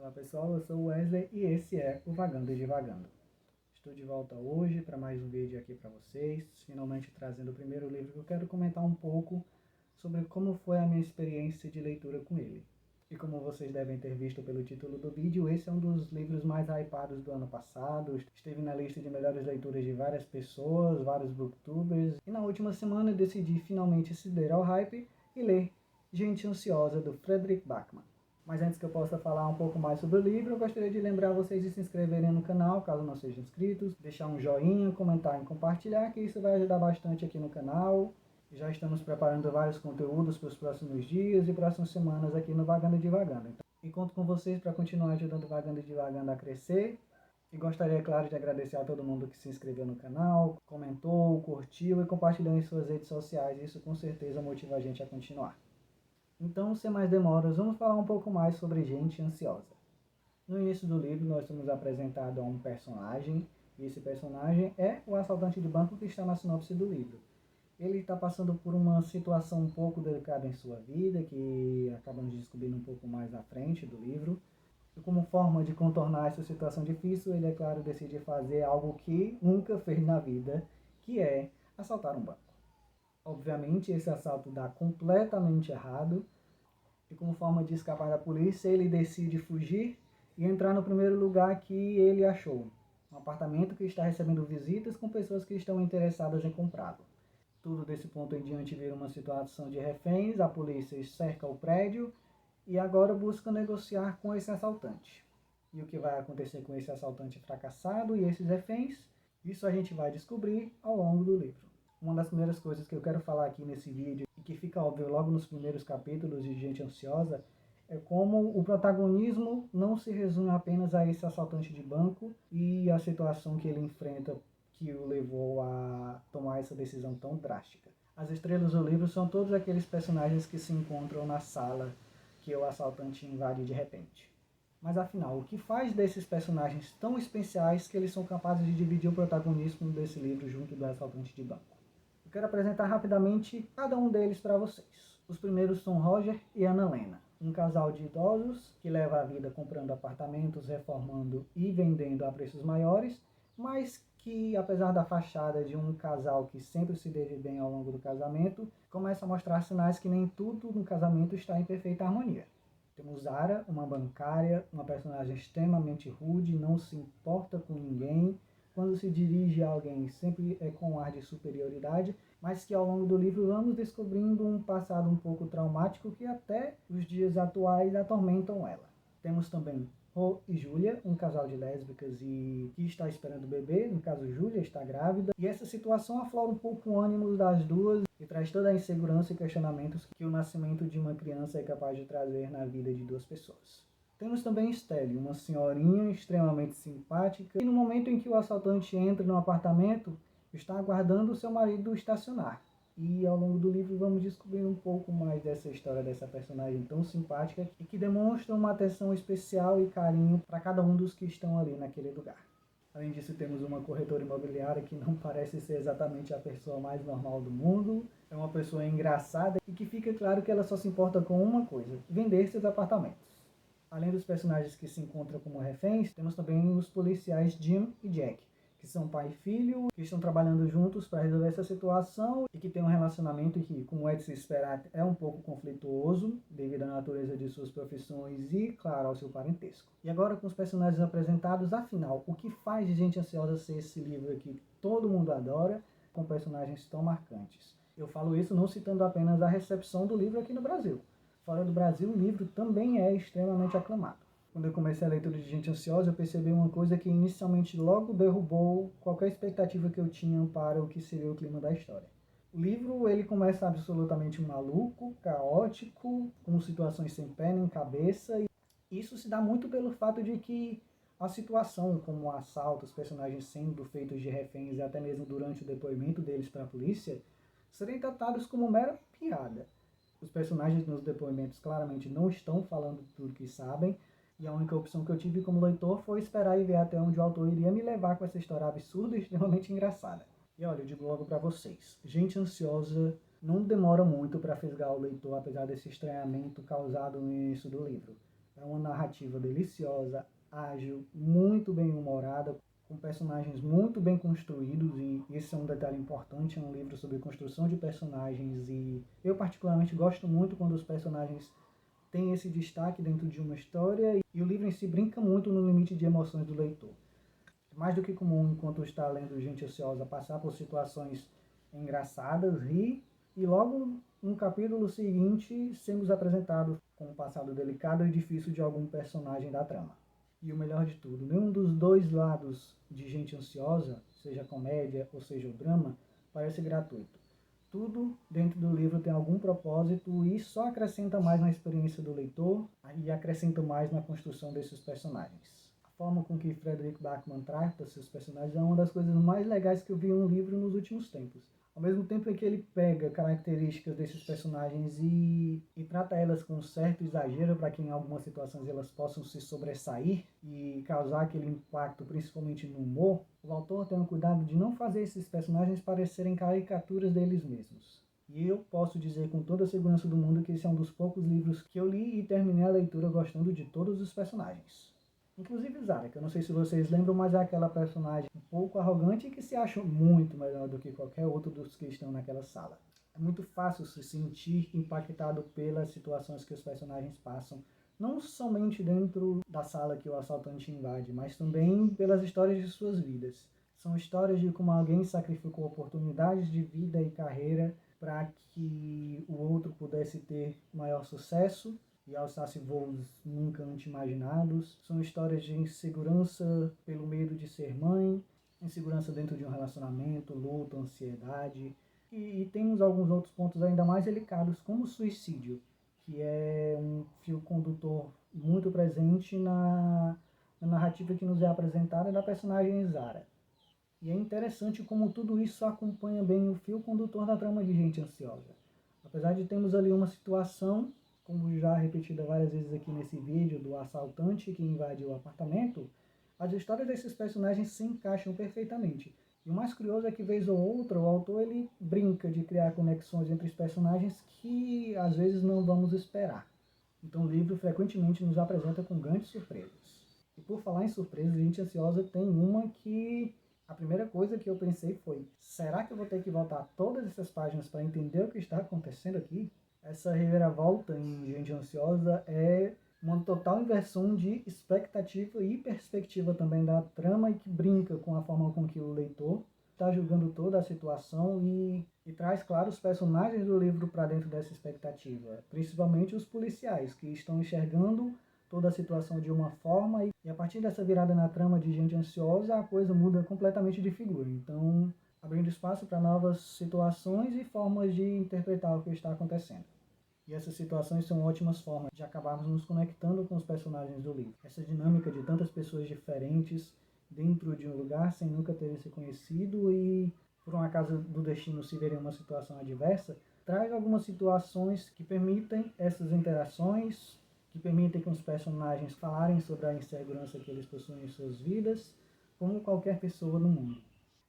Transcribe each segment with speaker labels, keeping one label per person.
Speaker 1: Olá pessoal, eu sou o Wesley e esse é o Vagando e Divagando. Estou de volta hoje para mais um vídeo aqui para vocês, finalmente trazendo o primeiro livro que eu quero comentar um pouco sobre como foi a minha experiência de leitura com ele. E como vocês devem ter visto pelo título do vídeo, esse é um dos livros mais hypados do ano passado, esteve na lista de melhores leituras de várias pessoas, vários booktubers, e na última semana eu decidi finalmente ceder ao hype e ler Gente Ansiosa, do Fredrik Backman. Mas antes que eu possa falar um pouco mais sobre o livro, eu gostaria de lembrar vocês de se inscreverem no canal, caso não sejam inscritos, deixar um joinha, comentar e compartilhar, que isso vai ajudar bastante aqui no canal. Já estamos preparando vários conteúdos para os próximos dias e próximas semanas aqui no Vagando e Divagando. Então, e conto com vocês para continuar ajudando o Vagando e Divagando a crescer. E gostaria, claro, de agradecer a todo mundo que se inscreveu no canal, comentou, curtiu e compartilhou em suas redes sociais. Isso com certeza motiva a gente a continuar. Então, sem mais demoras, vamos falar um pouco mais sobre Gente Ansiosa. No início do livro, nós somos apresentados a um personagem, e esse personagem é o assaltante de banco que está na sinopse do livro. Ele está passando por uma situação um pouco delicada em sua vida, que acabamos descobrindo um pouco mais à frente do livro. E como forma de contornar essa situação difícil, ele, é claro, decide fazer algo que nunca fez na vida, que é assaltar um banco. Obviamente, esse assalto dá completamente errado, e como forma de escapar da polícia, ele decide fugir e entrar no primeiro lugar que ele achou. Um apartamento que está recebendo visitas com pessoas que estão interessadas em comprá-lo. Tudo desse ponto em diante vira uma situação de reféns, a polícia cerca o prédio e agora busca negociar com esse assaltante. E o que vai acontecer com esse assaltante fracassado e esses reféns? Isso a gente vai descobrir ao longo do livro. Uma das primeiras coisas que eu quero falar aqui nesse vídeo, e que fica óbvio logo nos primeiros capítulos de Gente Ansiosa, é como o protagonismo não se resume apenas a esse assaltante de banco e a situação que ele enfrenta que o levou a tomar essa decisão tão drástica. As estrelas do livro são todos aqueles personagens que se encontram na sala que o assaltante invade de repente. Mas afinal, o que faz desses personagens tão especiais que eles são capazes de dividir o protagonismo desse livro junto do assaltante de banco? Eu quero apresentar rapidamente cada um deles para vocês. Os primeiros são Roger e Ana Lena, um casal de idosos que leva a vida comprando apartamentos, reformando e vendendo a preços maiores, mas que, apesar da fachada de um casal que sempre se deve bem ao longo do casamento, começa a mostrar sinais que nem tudo no casamento está em perfeita harmonia. Temos Zara, uma bancária, uma personagem extremamente rude, não se importa com ninguém. Quando se dirige a alguém, sempre é com um ar de superioridade, mas que ao longo do livro vamos descobrindo um passado um pouco traumático que até os dias atuais atormentam ela. Temos também Ro e Júlia, um casal de lésbicas e que está esperando o bebê, no caso Júlia está grávida, e essa situação aflora um pouco o ânimo das duas e traz toda a insegurança e questionamentos que o nascimento de uma criança é capaz de trazer na vida de duas pessoas. Temos também Estelle, uma senhorinha extremamente simpática, e no momento em que o assaltante entra no apartamento, está aguardando o seu marido estacionar. E ao longo do livro vamos descobrir um pouco mais dessa história dessa personagem tão simpática e que demonstra uma atenção especial e carinho para cada um dos que estão ali naquele lugar. Além disso, temos uma corretora imobiliária que não parece ser exatamente a pessoa mais normal do mundo. É uma pessoa engraçada e que fica claro que ela só se importa com uma coisa: vender seus apartamentos. Além dos personagens que se encontram como reféns, temos também os policiais Jim e Jack, que são pai e filho, que estão trabalhando juntos para resolver essa situação e que têm um relacionamento que, como é de se esperar, é um pouco conflituoso devido à natureza de suas profissões e, claro, ao seu parentesco. E agora, com os personagens apresentados, afinal, o que faz de Gente Ansiosa ser esse livro que todo mundo adora, com personagens tão marcantes? Eu falo isso não citando apenas a recepção do livro aqui no Brasil. Fora do Brasil, o livro também é extremamente aclamado. Quando eu comecei a leitura de Gente Ansiosa, eu percebi uma coisa que inicialmente logo derrubou qualquer expectativa que eu tinha para o que seria o clima da história. O livro ele começa absolutamente maluco, caótico, com situações sem pé nem cabeça. E isso se dá muito pelo fato de que a situação, como o assalto, os personagens sendo feitos de reféns e até mesmo durante o depoimento deles para a polícia, serem tratados como mera piada. Os personagens nos depoimentos claramente não estão falando tudo que sabem, e a única opção que eu tive como leitor foi esperar e ver até onde o autor iria me levar com essa história absurda e extremamente engraçada. E olha, eu digo logo para vocês, Gente Ansiosa não demora muito para fisgar o leitor, apesar desse estranhamento causado no início do livro. É uma narrativa deliciosa, ágil, muito bem humorada, com personagens muito bem construídos, e esse é um detalhe importante. É um livro sobre construção de personagens, e eu particularmente gosto muito quando os personagens têm esse destaque dentro de uma história, e o livro em si brinca muito no limite de emoções do leitor. É mais do que comum, enquanto está lendo Gente Ansiosa, passar por situações engraçadas, rir, e logo no capítulo seguinte sermos apresentados com um passado delicado e difícil de algum personagem da trama. E o melhor de tudo, nenhum dos dois lados de Gente Ansiosa, seja comédia ou seja o drama, parece gratuito. Tudo dentro do livro tem algum propósito e só acrescenta mais na experiência do leitor e acrescenta mais na construção desses personagens. A forma com que Frederick Backman trata seus personagens é uma das coisas mais legais que eu vi em um livro nos últimos tempos. Ao mesmo tempo em que ele pega características desses personagens e trata elas com um certo exagero para que em algumas situações elas possam se sobressair e causar aquele impacto, principalmente no humor, o autor tem o cuidado de não fazer esses personagens parecerem caricaturas deles mesmos. E eu posso dizer com toda a segurança do mundo que esse é um dos poucos livros que eu li e terminei a leitura gostando de todos os personagens. Inclusive Zara, que eu não sei se vocês lembram, mas é aquela personagem um pouco arrogante e que se acha muito melhor do que qualquer outro dos que estão naquela sala. É muito fácil se sentir impactado pelas situações que os personagens passam, não somente dentro da sala que o assaltante invade, mas também pelas histórias de suas vidas. São histórias de como alguém sacrificou oportunidades de vida e carreira para que o outro pudesse ter maior sucesso e alçasse voos nunca antes imaginados. São histórias de insegurança pelo medo de ser mãe, insegurança dentro de um relacionamento, luto, ansiedade. E temos alguns outros pontos ainda mais delicados, como o suicídio, que é um fio condutor muito presente na narrativa que nos é apresentada da personagem Zara. E é interessante como tudo isso acompanha bem o fio condutor da trama de Gente Ansiosa. Apesar de termos ali uma situação, como já repetida várias vezes aqui nesse vídeo, do assaltante que invadiu o apartamento, as histórias desses personagens se encaixam perfeitamente. E o mais curioso é que, vez ou outra, o autor ele brinca de criar conexões entre os personagens que às vezes não vamos esperar. Então o livro frequentemente nos apresenta com grandes surpresas. E por falar em surpresas, Gente Ansiosa tem uma que a primeira coisa que eu pensei foi: será que eu vou ter que voltar todas essas páginas para entender o que está acontecendo aqui? Essa reviravolta em Gente Ansiosa é uma total inversão de expectativa e perspectiva também da trama, e que brinca com a forma com que o leitor está julgando toda a situação e traz, claro, os personagens do livro para dentro dessa expectativa, principalmente os policiais, que estão enxergando toda a situação de uma forma, e a partir dessa virada na trama de Gente Ansiosa, a coisa muda completamente de figura. Então, abrindo espaço para novas situações e formas de interpretar o que está acontecendo. E essas situações são ótimas formas de acabarmos nos conectando com os personagens do livro. Essa dinâmica de tantas pessoas diferentes dentro de um lugar sem nunca terem se conhecido e, por um acaso do destino, se verem uma situação adversa, traz algumas situações que permitem essas interações, que permitem que os personagens falarem sobre a insegurança que eles possuem em suas vidas, como qualquer pessoa no mundo.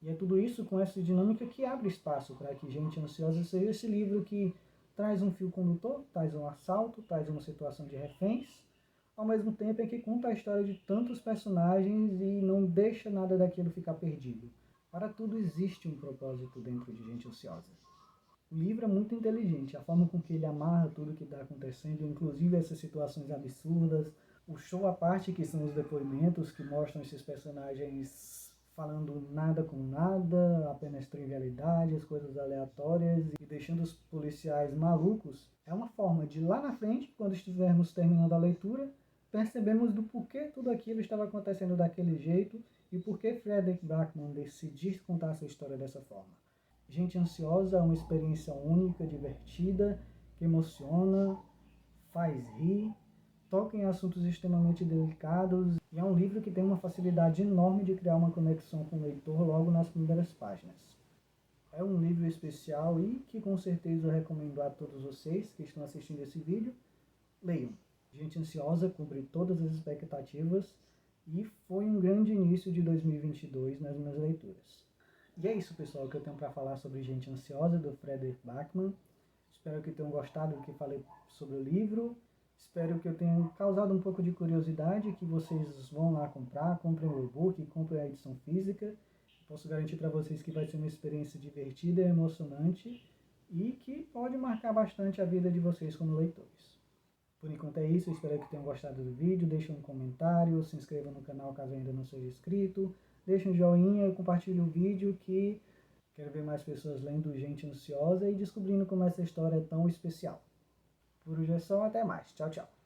Speaker 1: E é tudo isso com essa dinâmica que abre espaço para que Gente Ansiosa seja esse livro que traz um fio condutor, traz um assalto, traz uma situação de reféns, ao mesmo tempo em que conta a história de tantos personagens e não deixa nada daquilo ficar perdido. Para tudo existe um propósito dentro de Gente Ansiosa. O livro é muito inteligente, a forma com que ele amarra tudo o que está acontecendo, inclusive essas situações absurdas, o show à parte que são os depoimentos que mostram esses personagens falando nada com nada, apenas trivialidades, coisas aleatórias e deixando os policiais malucos. É uma forma de lá na frente, quando estivermos terminando a leitura, percebemos do porquê tudo aquilo estava acontecendo daquele jeito e por que Frederick Backman decidiu contar essa história dessa forma. Gente Ansiosa é uma experiência única, divertida, que emociona, faz rir, toca em assuntos extremamente delicados, e é um livro que tem uma facilidade enorme de criar uma conexão com o leitor logo nas primeiras páginas. É um livro especial e que com certeza eu recomendo a todos vocês que estão assistindo esse vídeo. Leiam. Gente Ansiosa cumpre todas as expectativas e foi um grande início de 2022 nas minhas leituras. E é isso, pessoal, que eu tenho para falar sobre Gente Ansiosa, do Frederick Backman. Espero que tenham gostado do que falei sobre o livro. Espero que eu tenha causado um pouco de curiosidade, que vocês vão lá comprar, comprem o e-book, comprem a edição física. Posso garantir para vocês que vai ser uma experiência divertida e emocionante e que pode marcar bastante a vida de vocês como leitores. Por enquanto é isso, eu espero que tenham gostado do vídeo, deixem um comentário, se inscrevam no canal caso ainda não seja inscrito, deixem um joinha e compartilhem o vídeo que quero ver mais pessoas lendo Gente Ansiosa e descobrindo como essa história é tão especial. Por hoje é só, até mais. Tchau, tchau.